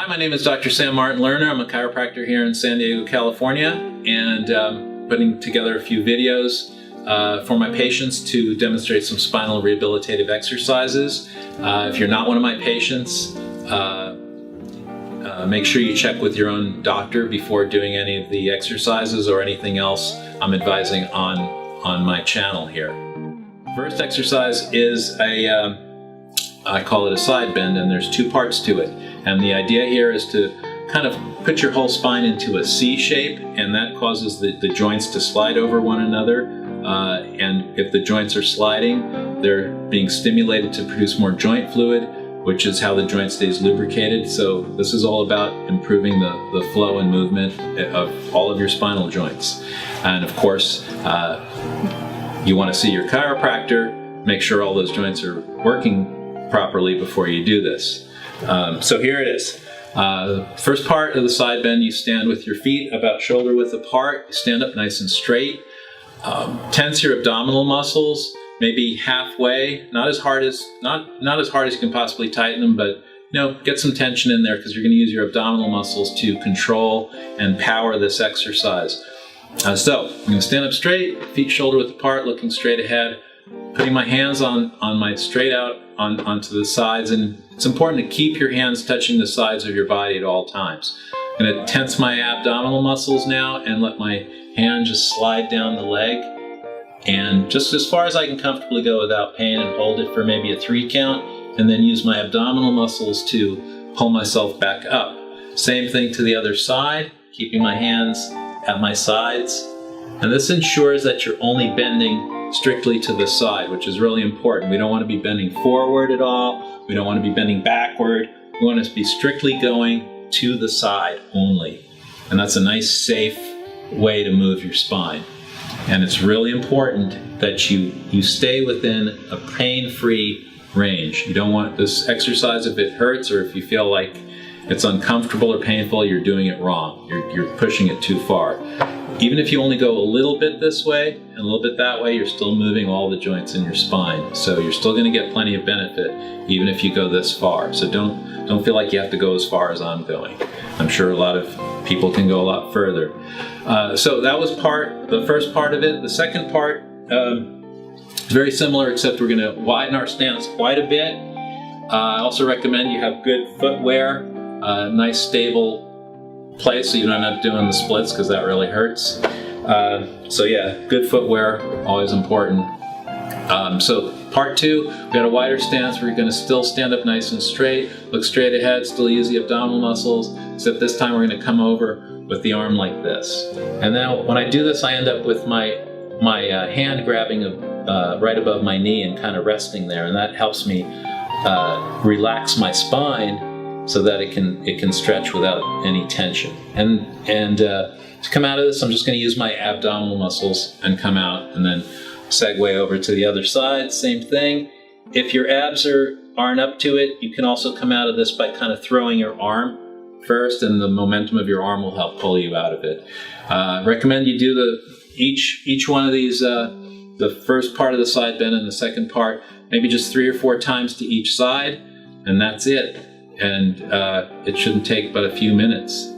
Hi, my name is Dr. Martin Lerner. I'm a chiropractor here in San Diego, California, and putting together a few videos for my patients to demonstrate some spinal rehabilitative exercises. If you're not one of my patients, make sure you check with your own doctor before doing any of the exercises or anything else I'm advising on my channel here. First exercise is I call it a side bend, and there's two parts to it. And the idea here is to kind of put your whole spine into a C shape, and that causes the joints to slide over one another. And if the joints are sliding, they're being stimulated to produce more joint fluid, which is how the joint stays lubricated. So this is all about improving the flow and movement of all of your spinal joints. And of course, you want to see your chiropractor, make sure all those joints are working properly before you do this. So here it is. First part of the side bend, you stand with your feet about shoulder width apart. You stand up nice and straight. Tense your abdominal muscles, maybe halfway. Not as hard as you can possibly tighten them, but get some tension in there because you're going to use your abdominal muscles to control and power this exercise. So I'm going to stand up straight, feet shoulder width apart, looking straight ahead, putting my hands on my straight out onto the sides, and it's important to keep your hands touching the sides of your body at all times. I'm going to tense my abdominal muscles now and let my hand just slide down the leg, and just as far as I can comfortably go without pain, and hold it for maybe a 3 count, and then use my abdominal muscles to pull myself back up. Same thing to the other side, keeping my hands at my sides, and this ensures that you're only bending strictly to the side, which is really important. We don't want to be bending forward at all. We don't want to be bending backward. We want to be strictly going to the side only. And that's a nice, safe way to move your spine. And it's really important that you stay within a pain-free range. You don't want this exercise, if it hurts or if you feel like it's uncomfortable or painful, you're doing it wrong. You're pushing it too far. Even if you only go a little bit this way and a little bit that way, you're still moving all the joints in your spine. So you're still going to get plenty of benefit even if you go this far. So don't feel like you have to go as far as I'm going. I'm sure a lot of people can go a lot further. So that was the first part of it. The second part is very similar, except we're going to widen our stance quite a bit. I also recommend you have good footwear, nice stable place so you don't end up doing the splits because that really hurts. So yeah, good footwear, always important. So part 2, we got a wider stance. We're going to still stand up nice and straight, look straight ahead, still use the abdominal muscles, except this time we're going to come over with the arm like this. And now when I do this, I end up with my hand grabbing right above my knee and kind of resting there, and that helps me relax my spine so that it can stretch without any tension. And to come out of this, I'm just going to use my abdominal muscles and come out, and then segue over to the other side. Same thing. If your abs aren't up to it, you can also come out of this by kind of throwing your arm first, and the momentum of your arm will help pull you out of it. Recommend you do each one of these, the first part of the side bend and the second part, maybe just 3 or 4 times to each side, and that's it. And it shouldn't take but a few minutes.